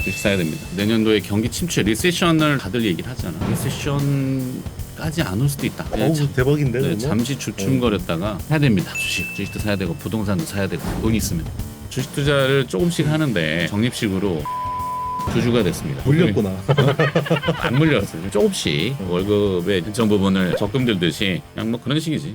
주식 사야 됩니다. 내년도에 경기 침체, 리세션을 다들 얘기를 하잖아. 리세션까지 안 올 수도 있다. 어우 대박인데. 네, 그러면? 잠시 주춤거렸다가 사야 됩니다. 주식도 사야 되고 부동산도 사야 되고 돈 있으면 주식 투자를 조금씩 하는데 적립식으로 주주가 됐습니다. 물렸구나. 안 물렸어요. 조금씩 월급의 일정 부분을 적금 들듯이 그냥 뭐 그런 식이지.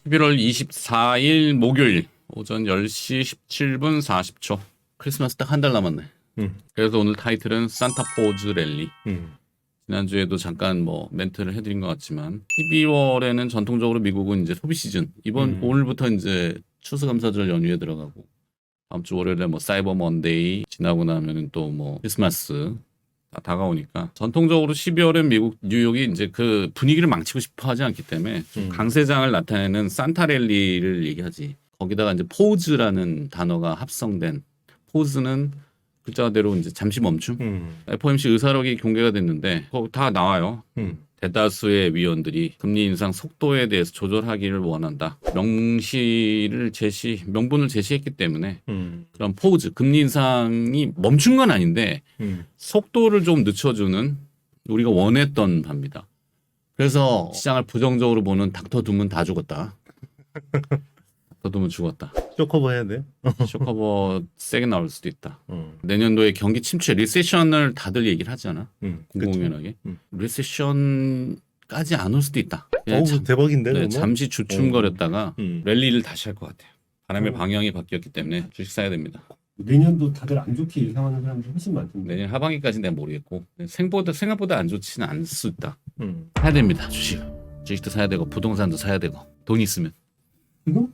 11월 24일 목요일 오전 10시 17분 40초. 크리스마스 딱 한 달 남았네. 그래서 오늘 타이틀은 산타포즈 랠리. 지난주에도 잠깐 뭐 멘트를 해드린 것 같지만 12월에는 전통적으로 미국은 이제 소비 시즌. 오늘부터 이제 추수감사절 연휴에 들어가고 다음 주 월요일에 뭐 사이버 먼데이 지나고 나면은 또 뭐 크리스마스 다 다가오니까 전통적으로 12월엔 미국 뉴욕이 이제 그 분위기를 망치고 싶어 하지 않기 때문에 좀 강세장을 나타내는 산타 랠리를 얘기하지. 거기다가 이제 포즈라는 단어가 합성된 포즈는 글자대로 이제 잠시 멈춤. FOMC 의사록이 공개가 됐는데 거기 다 나와요. 대다수의 위원들이 금리 인상 속도에 대해서 조절하기를 원한다. 명분을 제시했기 때문에 그런 포즈, 금리 인상이 멈춘 건 아닌데 속도를 좀 늦춰주는 우리가 원했던 바입니다. 그래서 시장을 부정적으로 보는 닥터 둠은 다 죽었다. 닥터 둠은 죽었다. 쇼커버 해야 돼. 쇼커버 세게 나올 수도 있다. 내년도에 경기 침체, 리세션을 다들 얘기를 하잖아. 공공연하게. 리세션까지 안 올 수도 있다. 어우 대박인데. 네, 그러면? 잠시 주춤거렸다가 랠리를 다시 할 것 같아요. 바람의 방향이 바뀌었기 때문에 주식 사야 됩니다. 내년도 다들 안 좋게 예상하는 사람들이 훨씬 많던데. 내년 하반기까지 내가 모르겠고 생각보다 안 좋지는 않을 수 있다. 사야 됩니다. 주식도 사야 되고 부동산도 사야 되고 돈 있으면. 이거?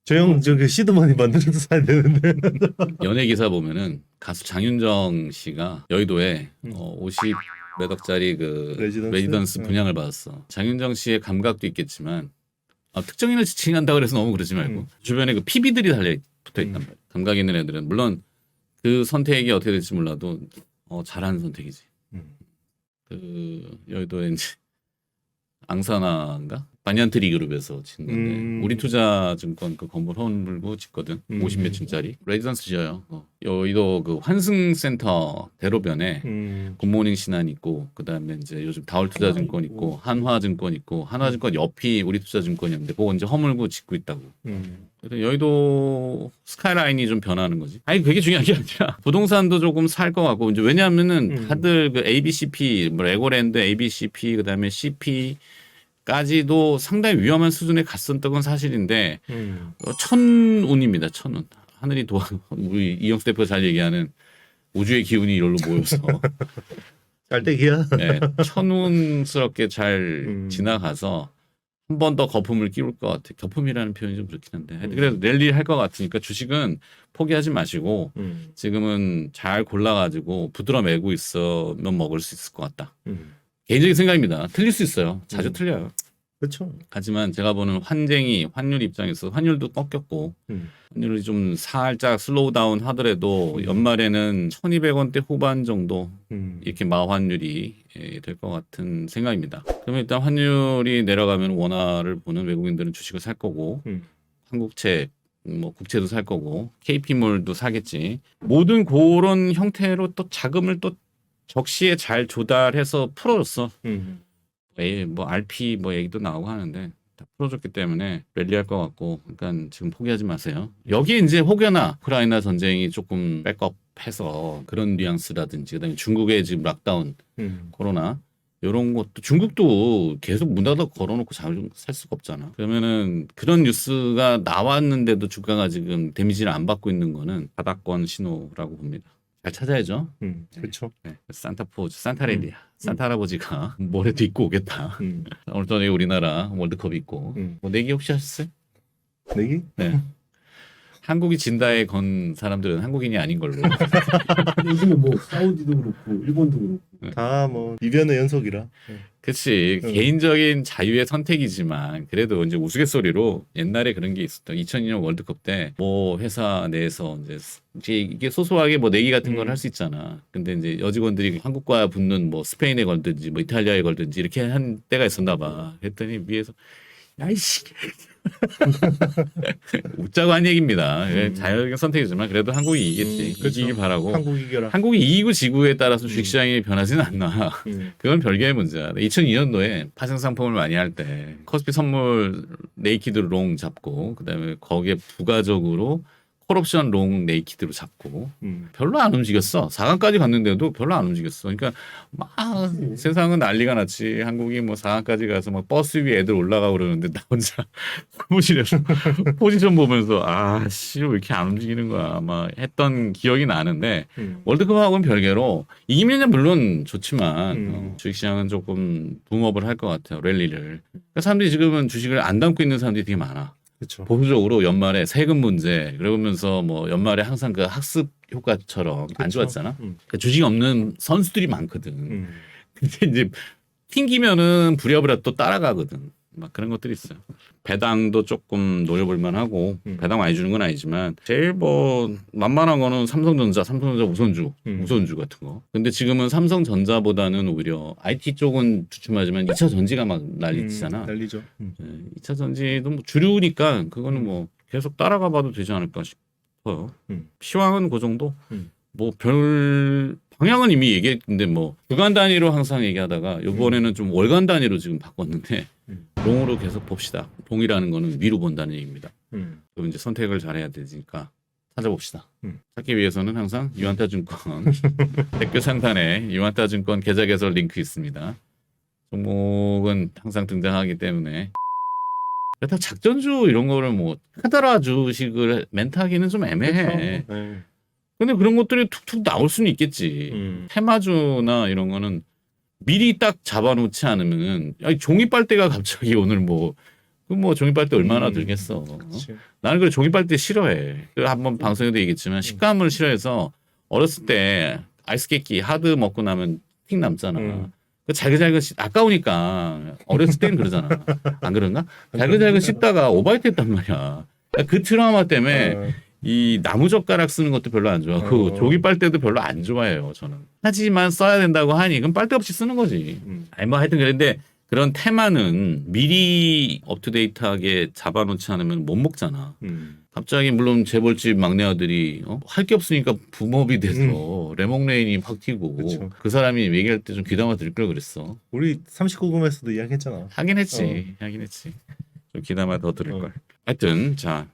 저 형 저기 시드머니 만들어서 사야 되는데. 연예 기사 보면은 가수 장윤정 씨가 여의도에 50 몇 억짜리 그 레지던스 분양을 받았어. 장윤정 씨의 감각도 있겠지만 특정인을 지칭한다 그래서 너무 그러지 말고 주변에 그 PB들이 달려 붙어 있단 말이야. 감각 있는 애들은 물론 그 선택이 어떻게 될지 몰라도 잘하는 선택이지. 그 여의도에 이제 앙사나인가? 반얀트리 그룹에서 진 건데 우리투자증권 그 건물 허물고 짓거든. 50몇 층짜리 레지던스 지어요. 여의도 그 환승센터 대로변에 굿모닝 신한 있고 그다음에 이제 요즘 다울투자증권 있고 한화증권 있고 한화증권 옆이 우리투자증권이었는데 그거 이제 허물고 짓고 있다고. 그래서 여의도 스카이라인이 좀 변하는 거지. 아니 그게 중요한 게 아니라 부동산도 조금 살 것 같고 이제 왜냐하면은 다들 그 ABCP 뭐 레고랜드 ABCP 그다음에 CP 까지도 상당히 위험한 수준에 갔었던 건 사실인데 천운입니다. 천운. 하늘이 우리 이영수 대표가 잘 얘기하는 우주의 기운이 이걸로 모여서 깔때기야. 네, 천운스럽게 잘 지나가서 한 번 더 거품을 끼울 것 같아. 거품이라는 표현이 좀 그렇긴 한데 그래서 랠리 할 것 같으니까 주식은 포기하지 마시고 지금은 잘 골라가지고 부드러 매고 있으면 먹을 수 있을 것 같다. 개인적인 생각입니다. 틀릴 수 있어요. 자주 틀려요. 그렇죠. 하지만 제가 보는 환율 입장에서 환율도 꺾였고 환율이 좀 살짝 슬로우 다운 하더라도 연말에는 1200원대 후반 정도 이렇게 마환율이 될 것 같은 생각입니다. 그러면 일단 환율이 내려가면 원화를 보는 외국인들은 주식을 살 거고 한국채 뭐 국채도 살 거고 KP몰도 사겠지. 모든 그런 형태로 또 자금을 또 적시에 잘 조달해서 풀어줬어. 뭐 RP 뭐 얘기도 나오고 하는데 다 풀어줬기 때문에 랠리할 것 같고, 그러니까 지금 포기하지 마세요. 여기 이제 혹여나 우크라이나 전쟁이 조금 백업해서 그런 뉘앙스라든지, 그다음에 중국의 지금 락다운, 코로나 이런 것도 중국도 계속 문 닫아 걸어놓고 살 수가 없잖아. 그러면은 그런 뉴스가 나왔는데도 주가가 지금 데미지를 안 받고 있는 거는 바닥권 신호라고 봅니다. 잘 찾아야죠. 그렇죠. 네. 산타포즈, 산타랠리야. 산타 할아버지가 모레도 입고 오겠다. 오늘 저녁에 우리나라 월드컵 있고. 뭐 내기 혹시 하셨어요? 내기? 네. 한국이 진다에 건 사람들은 한국인이 아닌 걸로. 요즘에 뭐 사우디도 그렇고 일본도 그렇고 다 뭐 이변의 연속이라. 그치. 응. 개인적인 개인적인 자유의 선택이지만 그래도 이제 우스갯소리로 옛날에 그런 게 있었던 2002년 월드컵 때 뭐 회사 내에서 이제 이게 소소하게 뭐 내기 같은 걸 할 수 있잖아. 근데 이제 여직원들이 한국과 붙는 뭐 스페인에 걸든지 뭐 이탈리아에 걸든지 이렇게 한 때가 있었나 봐. 그랬더니 위에서 야이씨 웃자고 한 얘기입니다. 자유적인 선택이지만 그래도 한국이 이기겠지. 그렇죠. 이기길 바라고. 한국 이겨라. 한국이 이기고 지구에 따라서 주식시장이 변하지는 않나. 음. 그건 별개의 문제야. 2002년도에 파생 상품을 많이 할 때 커스피 선물 네이키드 롱 잡고 그다음에 거기에 부가적으로 콜옵션 롱 네이키드로 잡고 별로 안 움직였어. 4강까지 갔는데도 별로 안 움직였어. 그러니까 막 세상은 난리가 났지. 한국이 뭐 4강까지 가서 막 버스 위에 애들 올라가고 그러는데 나 혼자 사무실에서 포지션 보면서 아씨 왜 이렇게 안 움직이는 거야. 막 했던 기억이 나는데 월드컵하고는 별개로 이기면 물론 좋지만 주식시장은 조금 붐업을 할 것 같아요. 랠리를. 그러니까 사람들이 지금은 주식을 안 담고 있는 사람들이 되게 많아. 그렇죠. 보수적으로 연말에 세금 문제 그러면서 뭐 연말에 항상 그 학습 효과처럼 안 좋았잖아. 그러니까 주식이 없는 선수들이 많거든. 근데 이제 튕기면은 부랴부랴 또 따라가거든. 막 그런 것들이 있어요. 배당도 조금 노려볼 만하고 배당 많이 주는 건 아니지만 제일 뭐 만만한 거는 삼성전자 우선주 같은 거. 근데 지금은 삼성전자보다는 오히려 IT 쪽은 주춤하지만 2차 전지가 막 난리치잖아. 난리죠. 2차 전지도 뭐 주류니까 그거는 뭐 계속 따라가 봐도 되지 않을까 싶어요. 시황은 그 정도. 뭐 별 방향은 이미 얘기했는데 뭐 주간 단위로 항상 얘기하다가 이번에는 좀 월간 단위로 지금 바꿨는데 롱으로 계속 봅시다. 롱이라는 거는 위로 본다는 얘기입니다. 그럼 이제 선택을 잘해야 되니까 찾아봅시다. 찾기 위해서는 항상 유한타증권 댓글 상단에 유한타증권 계좌 개설 링크 있습니다. 종목은 항상 등장하기 때문에 그렇다 작전주 이런 거를 뭐 하더라 주식을 멘트하기는 좀 애매해. 네. 근데 그런 것들이 툭툭 나올 수는 있겠지. 테마주나 이런 거는 미리 딱 잡아놓지 않으면 아니, 종이 빨대가 갑자기 오늘 뭐 종이 빨대 얼마나 들겠어. 그치. 나는 그 종이 빨대 싫어해. 한번 방송에도 얘기했지만 식감을 싫어해서 어렸을 때 아이스 깨끼 하드 먹고 나면 틱 남잖아. 그 잘글잘글 아까우니까 어렸을 때는 그러잖아. 안 그런가? 잘글잘글 씹다가 오바이트 했단 말이야. 그 트라우마 때문에 이 나무젓가락 쓰는 것도 별로 안 좋아하고 종이 빨대도 별로 안 좋아해요. 저는. 하지만 써야 된다고 하니 그럼 빨대 없이 쓰는 거지. 아니 뭐 하여튼 그런데 그런 테마는 미리 업투데이트하게 잡아놓지 않으면 못 먹잖아. 갑자기 물론 재벌집 막내 아들이 할 게 없으니까 붐업이 돼서 레몽레인이 확 튀고 그쵸. 그 사람이 얘기할 때 좀 귀담아 들을 걸 그랬어. 우리 39금에서도 이야기했잖아. 하긴 했지. 좀 귀담아 더 들을 걸. 하여튼 자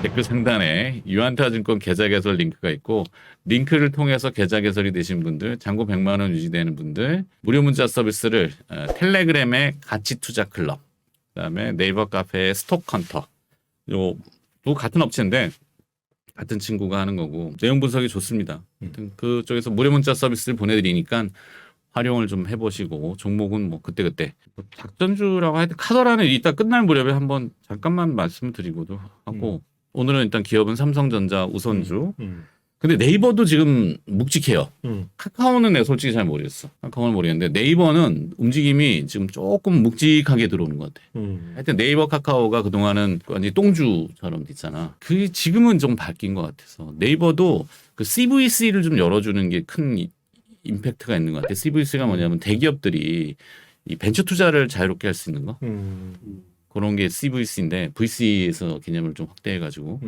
댓글 상단에 유한타증권 계좌 개설 링크가 있고 링크를 통해서 계좌 개설이 되신 분들 잔고 100만 원 유지되는 분들 무료 문자 서비스를 텔레그램의 가치투자 클럽 그다음에 네이버 카페의 스톡헌터 요또 같은 업체인데 같은 친구가 하는 거고 내용 분석이 좋습니다. 하여튼 그쪽에서 무료 문자 서비스를 보내드리니까 활용을 좀 해보시고 종목은 뭐 그때그때 작전주라고 하여튼 카더라는 이따 끝날 무렵에 한번 잠깐만 말씀드리고도 하고 오늘은 일단 기업은 삼성전자 우선주. 근데 네이버도 지금 묵직해요. 카카오는 내가 솔직히 잘 모르겠어. 카카오는 모르겠는데 네이버는 움직임이 지금 조금 묵직하게 들어오는 것 같아. 하여튼 네이버 카카오가 그동안은 완전히 똥주처럼 있잖아. 그게 지금은 좀 바뀐 것 같아서 네이버도 그 CVC를 좀 열어주는 게 큰 임팩트가 있는 것 같아. CVC가 뭐냐면 대기업들이 이 벤처 투자를 자유롭게 할 수 있는 거. 그런 게 CVC인데 VC에서 개념을 좀 확대해가지고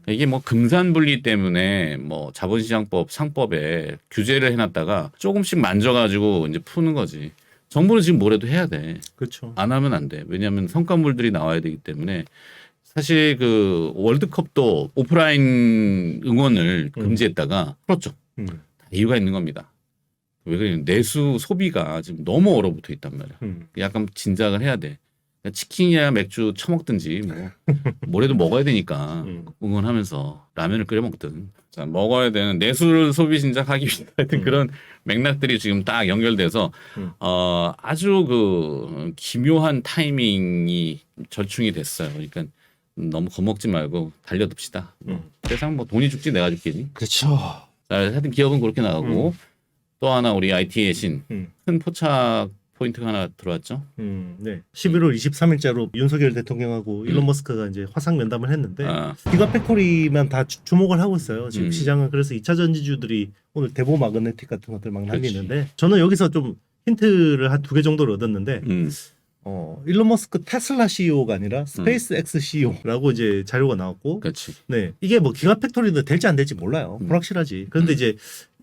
이게 뭐 금산분리 때문에 뭐 자본시장법 상법에 규제를 해놨다가 조금씩 만져가지고 이제 푸는 거지. 정부는 지금 뭐라도 해야 돼. 그렇죠. 안 하면 안 돼. 왜냐하면 성과물들이 나와야 되기 때문에 사실 그 월드컵도 오프라인 응원을 금지했다가 풀었죠. 다 이유가 있는 겁니다. 왜 그러냐면 내수 소비가 지금 너무 얼어붙어 있단 말이야. 약간 진작을 해야 돼. 치킨이야 맥주 처먹든지 뭐 뭐래도 먹어야 되니까 응원하면서 라면을 끓여 먹든 자 먹어야 되는 내수를 소비 진작하기 위해 하여튼 그런 맥락들이 지금 딱 연결돼서 아주 그 기묘한 타이밍이 절충이 됐어요. 그러니까 너무 겁먹지 말고 달려듭시다. 세상 뭐 돈이 죽지 내가 죽겠니? 그렇죠. 자, 하여튼 기업은 그렇게 나가고 또 하나 우리 IT의 신 큰 포착 포인트가 하나 들어왔죠. 네. 11월 23일자로 윤석열 대통령하고 일론 머스크가 이제 화상 면담을 했는데 기가팩토리만 다 주목을 하고 있어요. 지금 시장은. 그래서 2차 전지주들이 오늘 대보 마그네틱 같은 것들 막 날리는데 저는 여기서 좀 힌트를 한 2개 정도를 얻었는데 일론 머스크 테슬라 CEO가 아니라 스페이스X CEO라고 이제 자료가 나왔고 그렇지. 네. 이게 뭐 기가팩토리도 될지 안 될지 몰라요. 불확실하지. 그런데 이제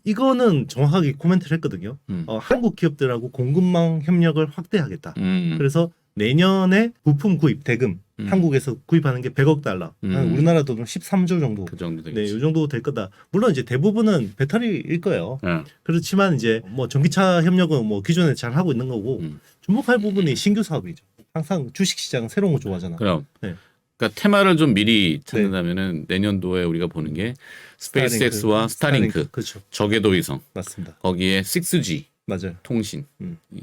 이거는 정확하게 코멘트를 했거든요. 한국 기업들하고 공급망 협력을 확대하겠다. 그래서 내년에 부품 구입 대금 한국에서 구입하는 게 100억 달러. 우리나라 돈으로 13조 정도. 그 정도 네, 되겠지. 이 정도 될 거다. 물론 이제 대부분은 배터리일 거예요. 그렇지만 이제 뭐 전기차 협력은 뭐 기존에 잘 하고 있는 거고 주목할 부분이 신규 사업이죠. 항상 주식 시장 새로운 거 좋아하잖아. 그럼. 네. 그러니까 테마를 좀 미리 찾는다면은 내년도에 우리가 보는 게 스페이스X와 스타링크, 그렇죠. 저궤도 위성, 맞습니다. 거기에 6G 맞아요. 통신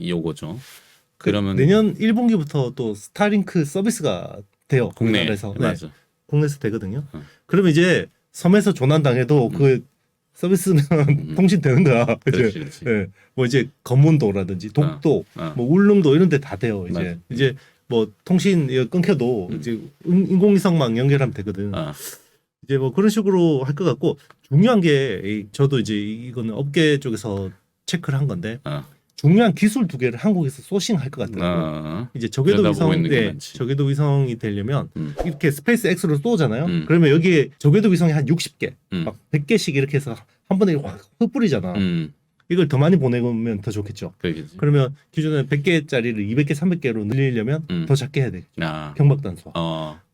요거죠. 그러면 내년 1분기부터 또 스타링크 서비스가 돼요. 국내에서. 네. 맞아. 국내에서 되거든요. 그러면 이제 섬에서 조난 당해도 그 서비스는 통신 되는 거야. 그렇지, 그렇지. 네. 뭐 이제 검문도라든지 독도, 뭐 울릉도 이런 데 다 돼요. 이제 맞아. 이제 뭐 통신 끊겨도 이제 인공위성망 연결하면 되거든. 이제 뭐 그런 식으로 할 것 같고 중요한 게 저도 이제 이거는 업계 쪽에서 체크를 한 건데 중요한 기술 2개를 한국에서 소싱할 것 같더라고요. 이제 저궤도 위성, 저궤도 위성이 되려면 이렇게 스페이스 X로 쏘잖아요. 그러면 여기에 저궤도 위성이 한 60개, 막 100개씩 이렇게 해서 한 번에 확 흩뿌리잖아. 이걸 더 많이 보내면 더 좋겠죠. 그러겠지. 그러면 기존에 100개짜리를 200개, 300개로 늘리려면 더 작게 해야 되겠죠. 경박단소.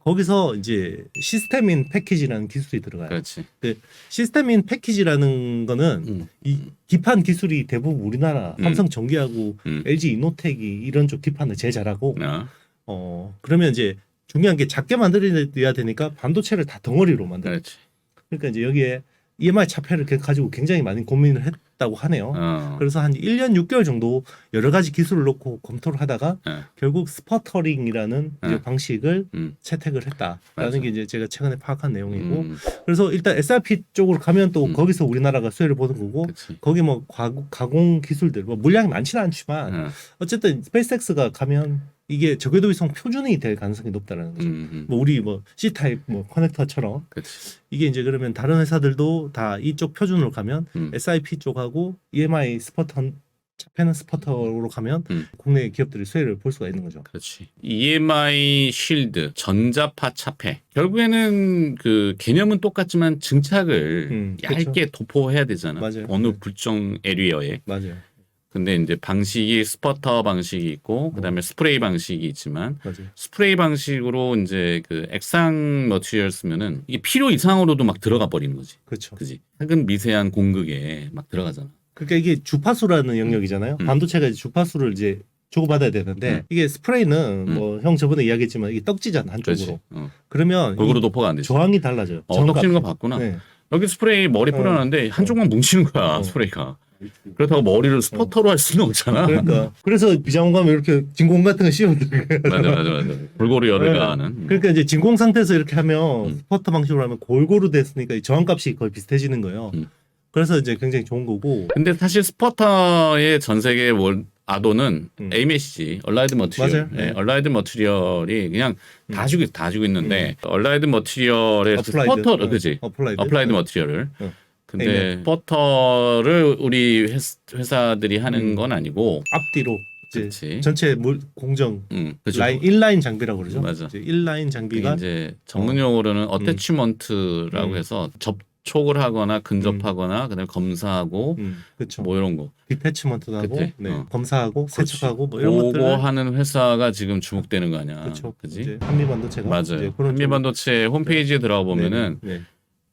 거기서 이제 시스템인 패키지라는 기술이 들어가요. 그렇지. 그 시스템인 패키지라는 거는 이 기판 기술이 대부분 우리나라 삼성전기하고 LG 이노텍이 이런 쪽 기판을 제일 잘하고 그러면 이제 중요한 게 작게 만들어야 되니까 반도체를 다 덩어리로 만들어요. 그렇지. 그러니까 이제 여기에 EMI 차폐를 가지고 굉장히 많이 고민을 했다고 하네요. 그래서 한 1년 6개월 정도 여러 가지 기술을 놓고 검토를 하다가 결국 스퍼터링이라는 이제 방식을 채택을 했다라는 맞아. 게 이제 제가 최근에 파악한 내용이고 그래서 일단 SRP 쪽으로 가면 또 거기서 우리나라가 수혜를 보는 거고 그치. 거기 뭐 가공 기술들 뭐 물량이 많지는 않지만 어쨌든 스페이스X가 가면 이게 저궤도 위성 표준이 될 가능성이 높다라는 거죠. 뭐 우리 뭐 C 타입 뭐 커넥터처럼 그치. 이게 이제 그러면 다른 회사들도 다 이쪽 표준으로 가면 SIP 쪽하고 EMI 스퍼터 차폐는 스퍼터로 가면 국내 기업들이 수혜를 볼 수가 있는 거죠. 그렇지. EMI 쉴드, 전자파 차폐. 결국에는 그 개념은 똑같지만 증착을 얇게 그렇죠. 도포해야 되잖아. 맞아요. 어느 불정 에리어에. 맞아요. 근데 이제 방식이 스퍼터 방식이 있고 그다음에 스프레이 방식이 있지만 맞아요. 스프레이 방식으로 이제 그 액상 머티리얼 쓰면은 이게 필요 이상으로도 막 들어가 버리는 거지. 그렇죠. 그지? 작은 미세한 공극에 막 들어가잖아. 그러니까 이게 주파수라는 영역이잖아요. 반도체가 이제 주파수를 이제 주고받아야 되는데 이게 스프레이는 뭐 형 저번에 이야기했지만 이게 떡지잖아 한쪽으로. 그러면 골고루 도포가 안 되지. 저항이 달라져요. 떡지는 거 봤구나. 네. 여기 스프레이 머리 뿌려놨는데 한쪽만 뭉치는 거야 스프레이가. 그렇다고 머리를 스퍼터로 할 수는 없잖아. 그러니까 그래서 비장원 가면 이렇게 진공 같은 거 씌우는 맞아. 골고루 열을 가하는. 그러니까 이제 진공 상태에서 이렇게 하면 스퍼터 방식으로 하면 골고루 됐으니까 이 저항값이 거의 비슷해지는 거예요. 그래서 이제 굉장히 좋은 거고. 근데 사실 스퍼터의 전 세계 아도는 AMS지, 얼라이드 머티리얼. 맞아요. 얼라이드 머티리얼이 그냥 다 주고 있는데 얼라이드 머티리얼의 스퍼터, 그지? 어플라이드 머티리얼을. 근데 스퍼터를 우리 회사들이 하는 건 아니고 앞뒤로 이제 그치. 전체 공정 그렇죠. 라인 1라인 장비라고 그러죠. 맞아. 이제 1라인 장비가 이제 전문 용어로는 어태치먼트라고 해서 접촉을 하거나 근접하거나 그다음에 검사하고 그렇죠. 뭐 이런 거. 디태치먼트도 하고 그때? 검사하고 세척하고 뭐 이런 것들 그거 하는 회사가 지금 주목되는 거 아니야. 그렇죠. 그지? 이제 한미반도체가 맞아요. 이제 그런 한미반도체 홈페이지에 들어가 보면은 네.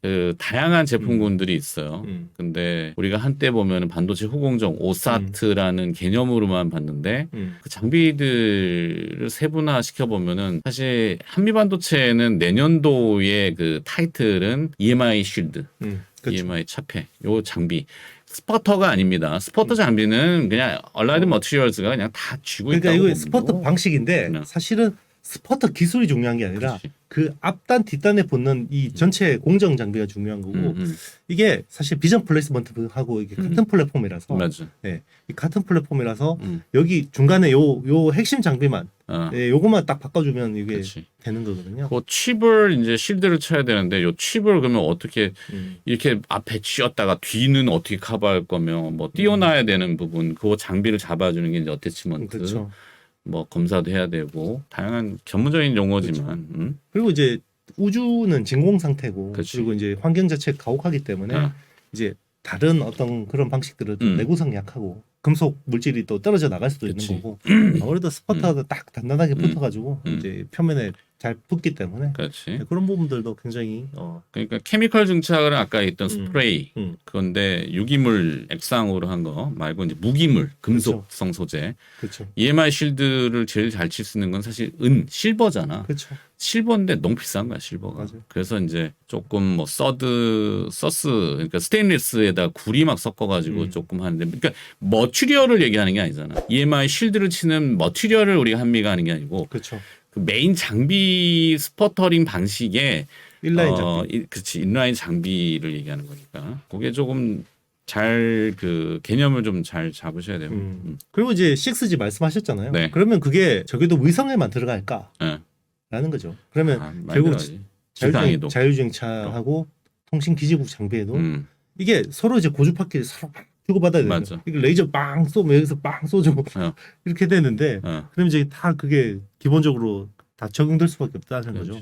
그 다양한 제품군들이 있어요. 근데 우리가 한때 보면은 반도체 후공정 오사트라는 개념으로만 봤는데 그 장비들을 세분화 시켜 보면은 사실 한미반도체는 내년도의 그 타이틀은 EMI 쉴드, 그렇죠. EMI 차폐, 요 장비. 스퍼터가 아닙니다. 스퍼터 장비는 그냥 얼라이드 머티리얼스가 그냥 다 쥐고 있다고 그러니까 이거 보면 스퍼터 되고. 방식인데 사실은 스퍼터 기술이 중요한 게 아니라 그치. 그 앞단 뒷단에 붙는 이 전체 공정 장비가 중요한 거고 이게 사실 비전 플레이스먼트하고 이게 같은 플랫폼이라서 맞아. 이 같은 플랫폼이라서 음. 여기 중간에 요 핵심 장비만 어. 요것만 딱 바꿔주면 이게 그치. 되는 거거든요. 그 칩을 이제 실드를 쳐야 되는데 요 칩을 그러면 어떻게 음. 이렇게 앞에 쥐었다가 뒤는 어떻게 커버할 거면 뭐 띄워놔야 되는 부분 그 장비를 잡아주는 게 이제 어태치먼트 그렇죠. 뭐 검사도 해야 되고 다양한 전문적인 용어지만 그리고 이제 우주는 진공 상태고 그치. 그리고 이제 환경 자체가 가혹하기 때문에 어. 이제 다른 어떤 그런 방식들은 좀 내구성이 약하고 금속 물질이 또 떨어져 나갈 수도 그치. 있는 거고 아무래도 스퍼터가 딱 단단하게 붙어가지고 이제 표면에 잘 붙기 때문에 그렇지. 그런 부분들도 굉장히 그러니까 케미컬 증착은 아까 있던 스프레이 그런데 유기물 액상으로 한 거 말고 이제 무기물 금속성 소재 그렇죠. EMI 실드를 제일 잘 칠 수 있는 건 사실 실버잖아. 그렇죠. 실버인데 너무 비싼 거야 실버가. 맞아요. 그래서 이제 조금 뭐 서스 그러니까 스테인리스에다 구리 막 섞어가지고 조금 하는데 그러니까 머티리얼을 얘기하는 게 아니잖아. EMI 실드를 치는 머티리얼을 우리가 한미가 하는 게 아니고 그렇죠. 그 메인 장비 스퍼터링 방식의 인라인 장비. 그렇지 인라인 장비를 얘기하는 거니까 그게 조금 잘 그 개념을 좀 잘 잡으셔야 돼요. 그리고 이제 6G 말씀하셨잖아요. 네. 그러면 그게 저기도 위성에만 들어갈까? 네. 라는 거죠. 그러면 결국 결국 지상에도 자율주행차하고 통신 기지국 장비에도 음. 이게 서로 이제 고주파끼리 서로 막 주고받아야 되는 맞아. 거죠. 이게 레이저 빵 쏘면 여기서 빵 쏘죠. 이렇게 되는데 그럼 이제 다 그게 기본적으로 다 적용될 수밖에 없다는 거죠.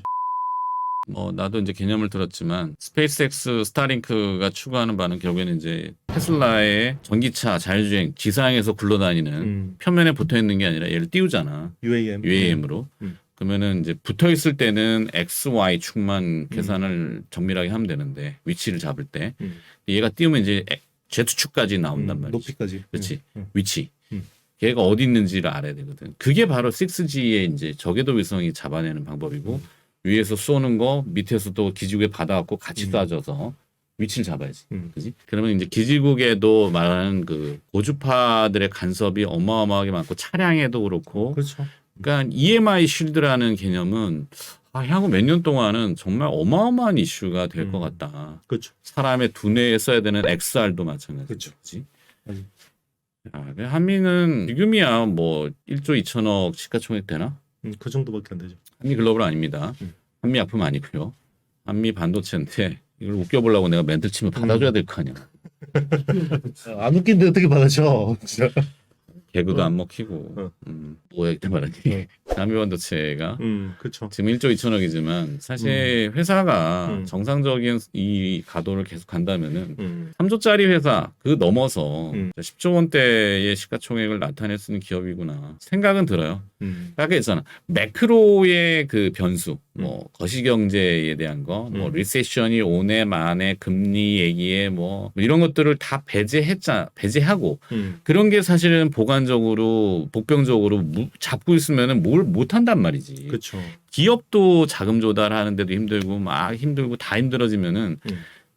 나도 이제 개념을 들었지만 스페이스X 스타링크가 추구하는 바는 결국에는 이제 테슬라의 전기차 자율주행 지상에서 굴러다니는 표면에 붙어 있는 게 아니라 얘를 띄우잖아. UAM으로. 그러면은 이제 붙어 있을 때는 X, Y 축만 계산을 정밀하게 하면 되는데 위치를 잡을 때 얘가 띄우면 이제 Z축까지 나온단 말이지. 높이까지. 그렇지. 위치. 걔가 어디 있는지를 알아야 되거든. 그게 바로 6G의 이제 저궤도 위성이 잡아내는 방법이고 위에서 쏘는 거 밑에서도 기지국에 받아갖고 같이 쏴줘서 위치를 잡아야지. 그지? 그러면 이제 기지국에도 말하는 그 고주파들의 간섭이 어마어마하게 많고 차량에도 그렇고. 그렇죠. 그러니까 EMI 쉴드라는 개념은 향후 몇 년 동안은 정말 어마어마한 이슈가 될 것 같다. 그렇죠. 사람의 두뇌에 써야 되는 XR도 마찬가지지. 그렇죠. 한미는 지금이야 뭐 1조 2천억 시가총액 되나? 그 정도밖에 안 되죠. 한미 글로벌 아닙니다. 한미 약품 아니고요. 한미 반도체인데 이걸 웃겨보려고 내가 멘트 치면 받아줘야 될 거 아니야. 안 웃긴데 어떻게 받아줘. 진짜. 개그도 안 먹히고 뭐야 이때 말하니. 한미 반도체가 그렇죠. 지금 1조 2천억이지만 사실 회사가 정상적인 이 가도를 계속 간다면은 3조짜리 회사 그 넘어서 10조 원대의 시가총액을 나타낼 수 있는 기업이구나 생각은 들어요. 아까 있잖아 매크로의 그 변수, 뭐 거시경제에 대한 거, 뭐 리세션이 오네 마네 금리 얘기에 뭐 이런 것들을 다 배제하고 그런 게 사실은 보관적으로 복병적으로 잡고 있으면은 뭘 못한단 말이지. 그렇죠. 기업도 자금 조달하는데도 힘들고 막 힘들고 다 힘들어지면은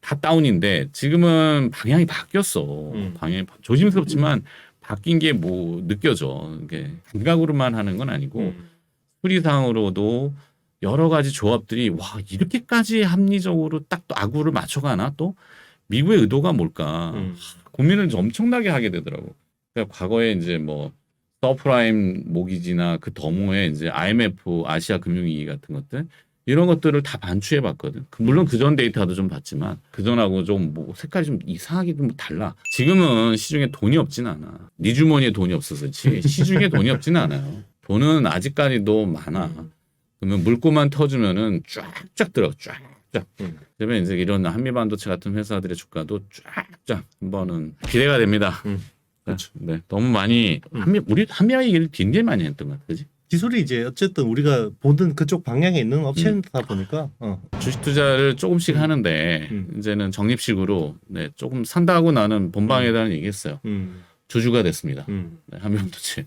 다 다운인데 지금은 방향이 바뀌었어. 방향이 조심스럽지만 바뀐 게 뭐 느껴져. 이게 감각으로만 하는 건 아니고 수리상으로도 여러 가지 조합들이 와 이렇게까지 합리적으로 딱 또 아구를 맞춰가나 또 미국의 의도가 뭘까 고민을 엄청나게 하게 되더라고. 그러니까 과거에 이제 뭐 서프라임 모기지나 그 더모에 이제 IMF 아시아 금융위기 같은 것들 이런 것들을 다 반추해 봤거든. 물론 그전 데이터도 좀 봤지만 그전하고 좀 뭐 색깔이 좀 이상하게 좀 달라. 지금은 시중에 돈이 없진 않아. 네 주머니에 돈이 없어서 그렇지 시중에 돈이 없진 않아요. 돈은 아직까지도 많아. 그러면 물꼬만 터주면은 쫙쫙 들어 쫙쫙. 그러면 이제 이런 한미반도체 같은 회사들의 주가도 쫙쫙 한번은 기대가 됩니다. 그렇죠. 네, 너무 많이 우리 한미와 얘기를 굉장히 많이 했던 것 같아, 그지? 기술이 이제 어쨌든 우리가 보던 그쪽 방향에 있는 업체다 보니까 주식 투자를 조금씩 하는데 이제는 적립식으로 네, 조금 산다고 나는 본방에다는 얘기했어요. 주주가 됐습니다. 네, 한미반도체.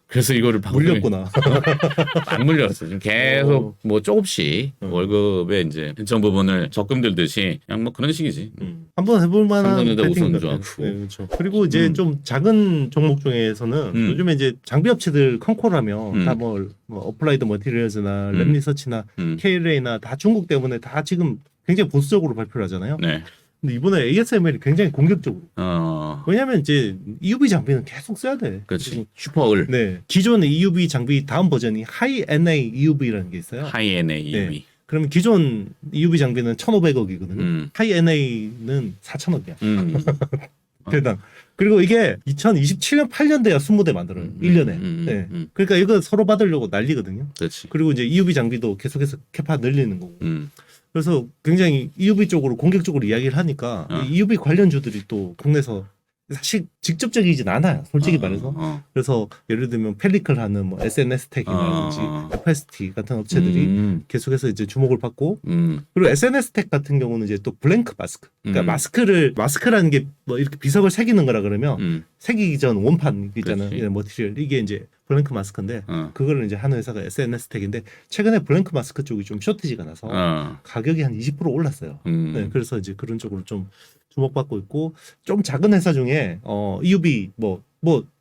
그래서 이거를 방송에 물렸구나. 안 물렸어. 지금 계속 뭐 조금씩 어. 월급에 이제 일정 부분을 적금 들듯이 그냥 뭐 그런 식이지. 한번 해볼 만한 삼성전자 혜택인 우선 것 같아요. 좋았고. 네, 그렇죠. 그리고 이제 좀 작은 종목 중에서는 요즘에 이제 장비 업체들 컨코라며 다 뭐 어플라이드 머티리얼즈나 랩리서치나 KLA나 다 중국 때문에 다 지금 굉장히 보수적으로 발표를 하잖아요. 네. 근데 이번에 ASML이 굉장히 공격적으로. 어. 왜냐면 이제 EUV 장비는 계속 써야 돼. 그렇지. 슈퍼을. 네. 기존의 EUV 장비 다음 버전이 하이 NA EUV라는 게 있어요. 하이 NA EUV. 그러면 기존 EUV 장비는 1,500억이거든요. 하이 NA는 4,000억이야. 대당. 그리고 이게 2027년 8년 돼야 20대 만들어요. 1년에. 네. 그러니까 이거 서로 받으려고 난리거든요. 그렇지. 그리고 이제 EUV 장비도 계속해서 캐파 늘리는 거고. 그래서 굉장히 EUV 쪽으로 공격적으로 이야기를 하니까 이 EUV 관련주들이 또 국내에서 사실 직접적이진 않아요. 솔직히 말해서. 그래서 예를 들면 펠리클 하는 뭐 SNS텍이라든지 FST 같은 업체들이 계속해서 이제 주목을 받고 그리고 SNS텍 같은 경우는 이제 또 블랭크 마스크. 그러니까 마스크라는 게 뭐 이렇게 비석을 새기는 거라 그러면 새기기 전 원판 있잖아요. 이런 머티리얼 이게 이제 블랭크 마스크인데 그거를 이제 하는 회사가 SNS텍인데 최근에 블랭크 마스크 쪽이 좀 쇼티지가 나서 가격이 한 20% 올랐어요. 네, 그래서 이제 그런 쪽으로 좀 주목받고 있고 좀 작은 회사 중에 EUV 뭐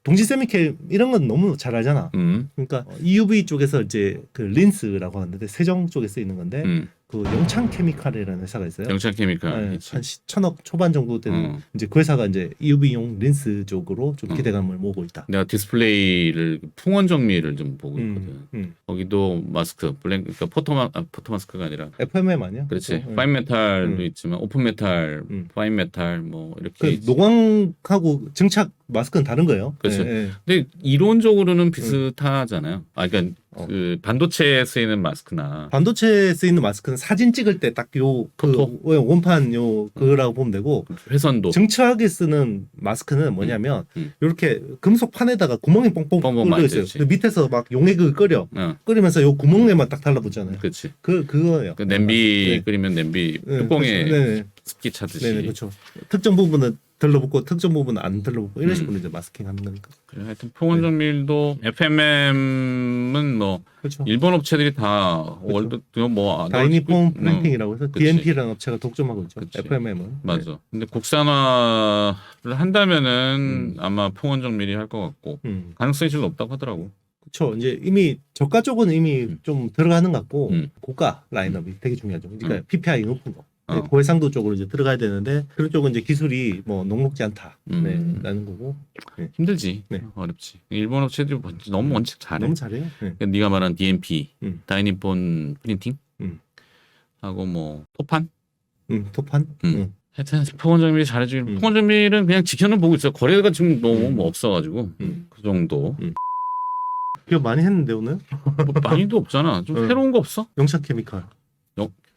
동지 세미캠 이런 건 너무 잘 알잖아. 그러니까 EUV 쪽에서 이제 그 린스라고 하는데 세정 쪽에 쓰이는 건데 그 영창 케미칼이라는 회사가 있어요. 영창 케미칼. 네, 한 1,000억 초반 정도 되는 이제 그 회사가 이제 EUV용 린스 쪽으로 좀 기대감을 모으고 있다. 내가 디스플레이를 풍원 정밀을 좀 보고 있거든. 거기도 마스크, 그러니까 포토 마스크가 아니라 FMM 아니야? 그렇지. 파인 메탈도 있지만 오픈 메탈, 파인 메탈 뭐 이렇게. 그 노광하고 증착 마스크는 다른 거예요. 그렇죠. 네. 근데 이론적으로는 비슷하잖아요. 그러니까 그 반도체에 쓰이는 마스크나 반도체에 쓰이는 마스크는 사진 찍을 때 딱 요 그 원판 요 그거라고 보면 되고 회선도 증착하게 쓰는 마스크는 뭐냐면 이렇게 금속 판에다가 구멍이 뻥뻥 뚫려 있어요. 그 밑에서 막 용액을 끓이면서 요 구멍에만 딱 달라붙잖아요. 그렇지. 그거예요. 그 냄비 끓이면 냄비 뚜껑에 그렇죠. 습기 차듯이. 네, 그렇죠. 특정 부분은 들러붙고 특정 부분은 안 들러붙고 이런 식으로 이제 마스킹 하는 거니까. 그래, 하여튼 풍원 정밀도 FMM은 뭐 그렇죠. 일본 업체들이 다 월드 뭐 다이니폼 프린팅이라고 해서 그치. DMP라는 업체가 독점하고 있죠. 그치. FMM은. 맞아. 네. 근데 국산화를 한다면은 아마 풍원 정밀이 할 것 같고 가능성이 제일 높다고 하더라고. 그렇죠. 이제 이미 저가 쪽은 이미 좀 들어가는 것 같고 고가 라인업이 되게 중요하죠. 그러니까 PPI 높은 거. 네, 고해상도 쪽으로 이제 들어가야 되는데 그런 쪽은 이제 기술이 뭐 녹록지 않다. 네, 라는 거고. 네. 힘들지. 네. 어렵지. 일본 업체들이 너무 원칙 잘해. 너무 잘해요. 네. 그러니까 네가 말한 DMP, 다이니폰 프린팅 하고 뭐 토판. 토판. 하여튼 풍원 정밀이 잘해주긴. 풍원 정밀은 그냥 지켜는 보고 있어요. 거래가 지금 너무 뭐 없어가지고 그 정도. 기업 많이 했는데 오늘 뭐 많이도 없잖아. 좀 새로운 거 없어? 영창 케미칼.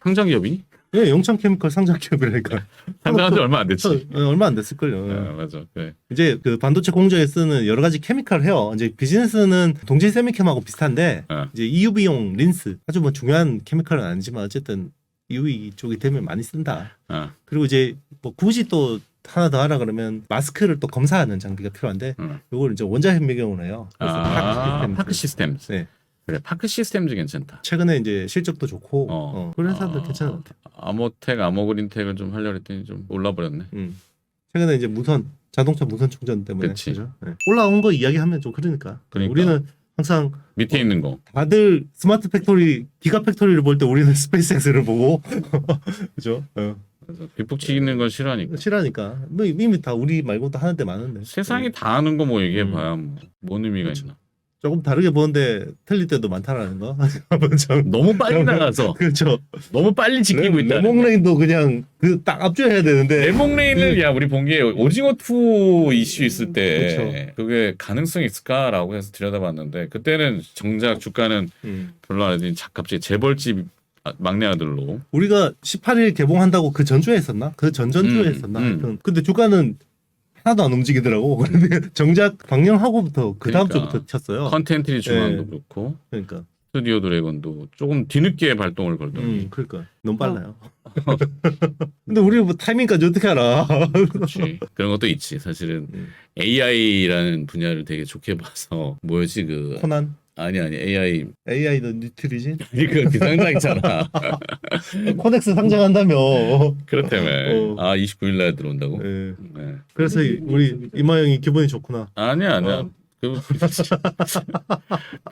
상장 기업이? 네, 영창 케미칼 상장 기업이라니까. 상장한 지 얼마 안 됐지. 얼마 안 됐을걸요. 맞아. 그래. 이제 그 반도체 공정에 쓰는 여러 가지 케미칼을 해요. 이제 비즈니스는 동질 세미캠하고 비슷한데 이제 EUV용 린스 아주 뭐 중요한 케미칼은 아니지만 어쨌든 EUV 쪽이 되면 많이 쓴다. 그리고 이제 뭐 굳이 또 하나 더 하라 그러면 마스크를 또 검사하는 장비가 필요한데 이걸 이제 원자현미경으로 해요. 그래서 파크 시스템. 네. 그래, 파크 시스템도 괜찮다. 최근에 이제 실적도 좋고 그런 회사들 괜찮은 것 같아요. 아모텍, 아모그린텍을 좀 하려고 했더니 좀 올라버렸네. 최근에 이제 자동차 무선 충전 때문에 그치. 그죠? 네. 올라온 거 이야기하면 좀 그러니까. 우리는 항상 밑에 있는 거. 다들 스마트 팩토리, 기가 팩토리를 볼 때 우리는 스페이스X를 보고 그죠? 빗북치는 건 싫어하니까. 싫어하니까. 뭐 이미 다 우리 말고도 하는 데 많은데. 세상이 다 아는 거 뭐 얘기해봐야 뭔 의미가 그렇죠. 있나. 조금 다르게 보는데 틀릴 때도 많다라는 거. 너무 빨리 나가서. 그렇죠. 너무 빨리 지키고 있다. 레몽레인도 그냥 그 딱 압조해야 되는데. 레몽레인을 야 우리 본 게 오징어 2 이슈 있을 때 그렇죠. 그게 가능성이 있을까라고 해서 들여다봤는데 그때는 정작 주가는 별로 안 하더니 갑자기 재벌집 막내 아들로. 우리가 18일 개봉한다고 그 전주에 했었나? 그 전전주에 했었나? 하여튼 근데 주가는 하나도 안 움직이더라고. 그런데 정작 방영하고부터 그 다음 주부터 쳤어요. 컨텐츠 중앙도 그렇고. 그러니까 스튜디오 드래곤도 조금 뒤늦게 발동을 걸더니. 그러니까 너무 빨라요. 근데 우리 뭐 타이밍까지 어떻게 알아? 그렇지. 그런 것도 있지. 사실은 AI라는 분야를 되게 좋게 봐서 뭐였지 그 코난? 아니 AI AI도 뉴트리진? 아니 그 상장 있잖아. 코넥스 상장한다며. 그렇다며. 아 29일 날 들어온다고? 네. 네. 그래서 우리 이마 형이 기분이 좋구나. 아니야. 그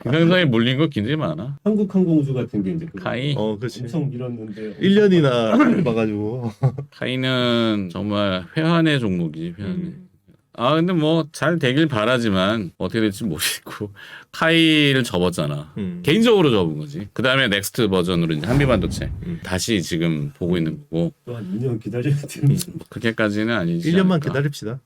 상장에 몰린 거 굉장히 많아. 한국항공우주 같은 게 이제 카이. 그렇지. 엄청 밀었는데 1년이나 봐가지고. 카이는 정말 회한의 종목이지 회한의. 아 근데 뭐 잘 되길 바라지만 어떻게 될지 모르겠고 카이를 접었잖아. 개인적으로 접은 거지. 그 다음에 넥스트 버전으로 이제 한미반도체 다시 지금 보고 있는 거고. 또 한 2년 기다려야 되는. 그렇게까지는 아니지. 1년만 않을까. 기다립시다.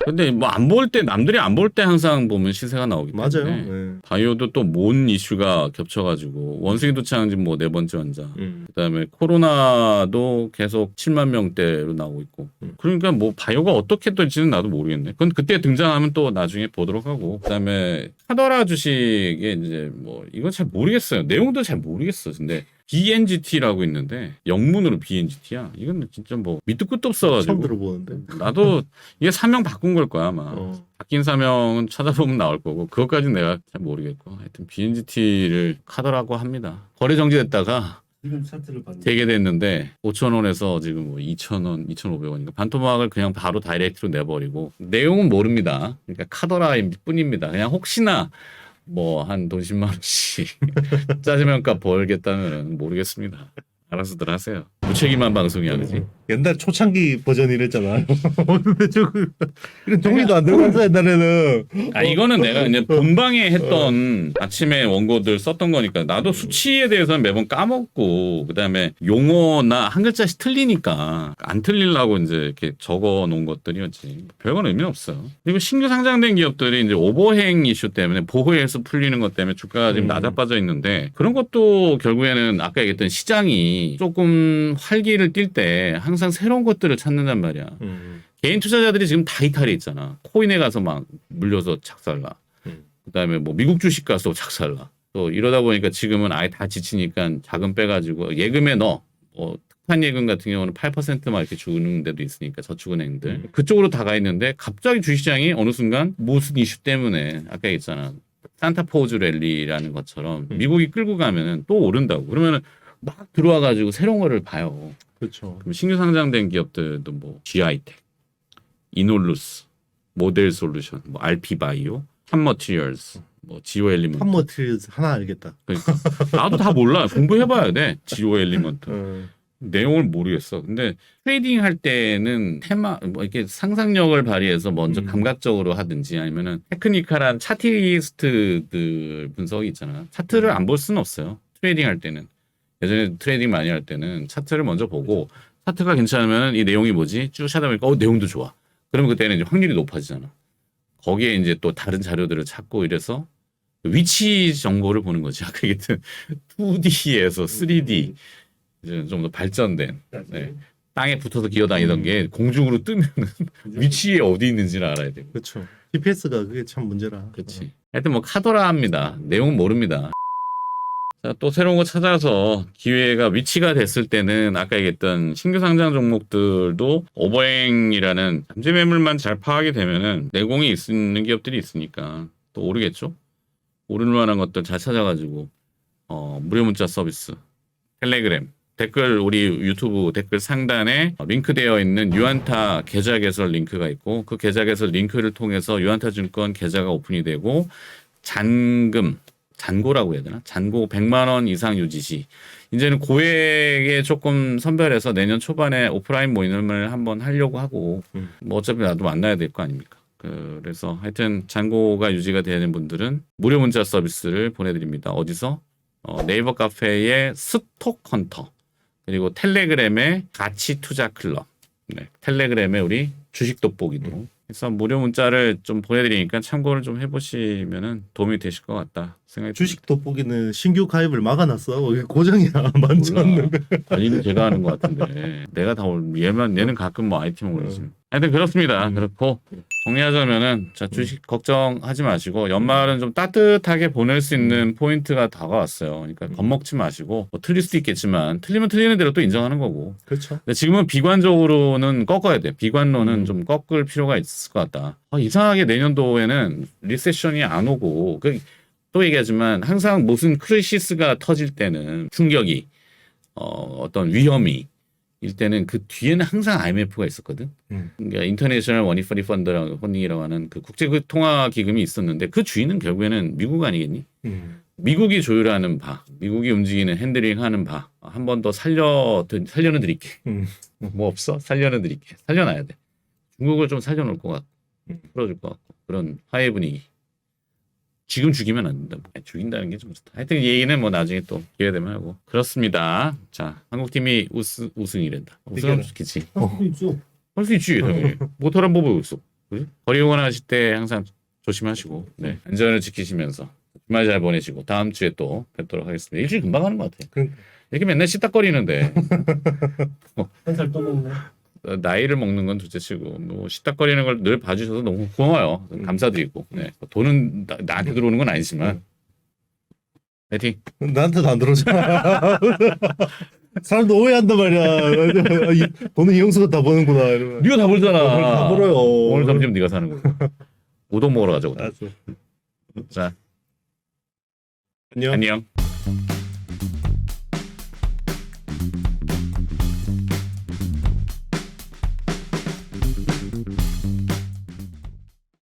근데 뭐 안 볼 때 남들이 안 볼 때 항상 보면 시세가 나오기 때문에. 맞아요. 네. 바이오도 또 뭔 이슈가 겹쳐가지고 원숭이 도창진 뭐 네 번째 환자. 그다음에 코로나도 계속 7만 명대로 나오고 있고. 그러니까 뭐 바이오가 어떻게 될지는 나도 모르겠네. 그건 그때 등장하면 또 나중에 보도록 하고. 그다음에 카더라 주식에 이제 뭐 이건 잘 모르겠어요. 내용도 잘 모르겠어. 근데 BNGT라고 있는데 영문으로 BNGT야. 이건 진짜 뭐 밑도 끝도 없어가지고. 처음 들어보는데. 나도 이게 사명 바꾼 걸 거야 아마. 바뀐 사명은 찾아보면 나올 거고 그것까지는 내가 잘 모르겠고 하여튼 BNGT를 카더라고 합니다. 거래 정지됐다가 지금 차트를 봤는데 재개됐는데 5,000원에서 지금 뭐 2,000원, 2,500원인가 반토막을 그냥 바로 다이렉트로 내버리고 내용은 모릅니다. 그러니까 카더라일 뿐입니다. 그냥 혹시나 뭐 한 돈 10만 원씩 짜장면값 벌겠다면 모르겠습니다. 알아서들 하세요. 무책임한 방송이야, 그지? 옛날 초창기 버전 이랬잖아. 근데 이런 종이도 안 들어갔어 옛날에는. 아 이거는 내가 이제 본방에 했던 아침에 원고들 썼던 거니까 나도 수치에 대해서는 매번 까먹고 그다음에 용어나 한 글자씩 틀리니까 안 틀리려고 이제 이렇게 적어 놓은 것들이었지. 별건 의미 없어요. 그리고 신규 상장된 기업들이 이제 오버행 이슈 때문에 보호해서 풀리는 것 때문에 주가가 지금 낮아빠져 있는데 그런 것도 결국에는 아까 얘기했던 시장이 조금 활기를 띨 때 항상 새로운 것들을 찾는단 말이야. 개인 투자자들이 지금 다 이탈해 있잖아. 코인에 가서 막 물려서 착살나. 그다음에 뭐 미국 주식 가서 착살나. 또 이러다 보니까 지금은 아예 다 지치니까 자금 빼가지고 예금에 넣어. 특판 예금 같은 경우는 8%막 이렇게 주는 데도 있으니까 저축은행들. 그쪽으로 다 가 있는데 갑자기 주식시장이 어느 순간 무슨 이슈 때문에 아까 얘기했잖아. 산타포즈 랠리라는 것처럼 미국이 끌고 가면은 또 오른다고. 그러면은 막 들어와가지고 새로운 거를 봐요. 그렇죠. 그럼 신규 상장된 기업들도 뭐 GI텍, 이놀루스, 모델 솔루션, 뭐 RP바이오, 팜머티리얼스, 뭐 지오 엘리먼트. 팜머티리얼스 하나 알겠다. 그러니까 나도 다 몰라. 공부해봐야 돼. 지오 엘리먼트. 내용을 모르겠어. 근데 트레이딩 할 때는 테마 뭐 이렇게 상상력을 발휘해서 먼저 감각적으로 하든지 아니면은 테크니컬한 차트리스트들 분석이 있잖아. 차트를 안 볼 수는 없어요. 트레이딩 할 때는. 예전에 트레이딩 많이 할 때는 차트를 먼저 보고 차트가 괜찮으면 이 내용이 뭐지? 쭉 찾아보니까 내용도 좋아. 그러면 그때는 이제 확률이 높아지잖아. 거기에 이제 또 다른 자료들을 찾고 이래서 위치 정보를 보는 거지. 아까 얘기했던 2D에서 3D 이제 좀 더 발전된 네. 땅에 붙어서 기어다니던 게 공중으로 뜨면 위치에 어디 있는지를 알아야 되고. 그렇죠. GPS가 그게 참 문제라. 그렇지. 하여튼 뭐 카더라 합니다. 내용은 모릅니다. 자, 또 새로운 거 찾아서 기회가 위치가 됐을 때는 아까 얘기했던 신규 상장 종목들도 오버행이라는 잠재 매물만 잘 파악이 되면은 내공이 있는 기업들이 있으니까 또 오르겠죠. 오를 만한 것들 잘 찾아가지고 무료 문자 서비스, 텔레그램 댓글 우리 유튜브 댓글 상단에 링크되어 있는 유한타 계좌 개설 링크가 있고 그 계좌 개설 링크를 통해서 유한타 증권 계좌가 오픈이 되고 잔고라고 해야 되나? 잔고 100만 원 이상 유지 시 이제는 고액에 조금 선별해서 내년 초반에 오프라인 모임을 한번 하려고 하고 뭐 어차피 나도 만나야 될 거 아닙니까? 그래서 하여튼 잔고가 유지가 되는 분들은 무료 문자 서비스를 보내드립니다. 어디서? 네이버 카페의 스톡 헌터 그리고 텔레그램의 가치 투자 클럽 네, 텔레그램에 우리 주식 돋보기도 그래서 무료 문자를 좀 보내드리니까 참고를 좀 해보시면은 도움이 되실 것 같다 생각이 주식 돋보기는 신규 가입을 막아놨어. 이게 고정이야. 많지 않는데. 관리는 제가 하는 것 같은데 내가 다 얘는 가끔 뭐 아이템 올리지 하여튼 그렇습니다. 그렇고 정리하자면은 자 주식 걱정하지 마시고 연말은 좀 따뜻하게 보낼 수 있는 포인트가 다가왔어요. 그러니까 겁먹지 마시고 뭐 틀릴 수도 있겠지만 틀리면 틀리는 대로 또 인정하는 거고. 그렇죠. 근데 지금은 비관적으로는 꺾어야 돼. 비관론은 좀 꺾을 필요가 있을 것 같다. 이상하게 내년도에는 리세션이 안 오고 또 얘기하지만 항상 무슨 크리시스가 터질 때는 충격이 어떤 위험이 일 때는 그 뒤에는 항상 IMF가 있었거든. 그러니까 인터내셔널 머니퍼니 펀드라고 펀딩이라고 하는 그 국제 통화 기금이 있었는데 그 주인은 결국에는 미국 아니겠니? 미국이 조율하는 바, 미국이 움직이는 핸들링하는 바. 한 번 더 살려는 드릴게. 뭐 없어? 살려는 드릴게. 살려놔야 돼. 중국을 좀 살려놓을 것 같고, 풀어줄 것 같고 그런 화해 분위기. 지금 죽이면 안 된다. 죽인다는 게 좀 좋다. 하여튼 이 얘기는 뭐 나중에 또 기회 되면 하고. 그렇습니다. 자, 한국팀이 우승이란다. 우승하면 좋겠지. 할 수도 있죠. 할 수 있지, 당연히. 못하란 법이 없어. 그지? 거리 응원하실 때 항상 조심하시고, 네. 안전을 지키시면서 주말 잘 보내시고, 다음 주에 또 뵙도록 하겠습니다. 일주일 금방 가는 것 같아. 이렇게 맨날 씻닥거리는데. 한 살 또 먹네. 나이를 먹는 건 둘째치고 뭐 시딱거리는 걸 늘 봐주셔서 너무 고마워요. 감사드리고 네. 돈은 나한테 들어오는 건 아니지만 파이팅. 나한테도 안 들어오잖아. 사람도 오해한단 말이야. 돈은 이영수가 다 버는구나. 이러면. 네가 다 벌잖아. 다 벌어요. 오늘 점심 네가 사는 거고. 우동 먹으러 가자고. 알았어. 자 안녕. 안녕.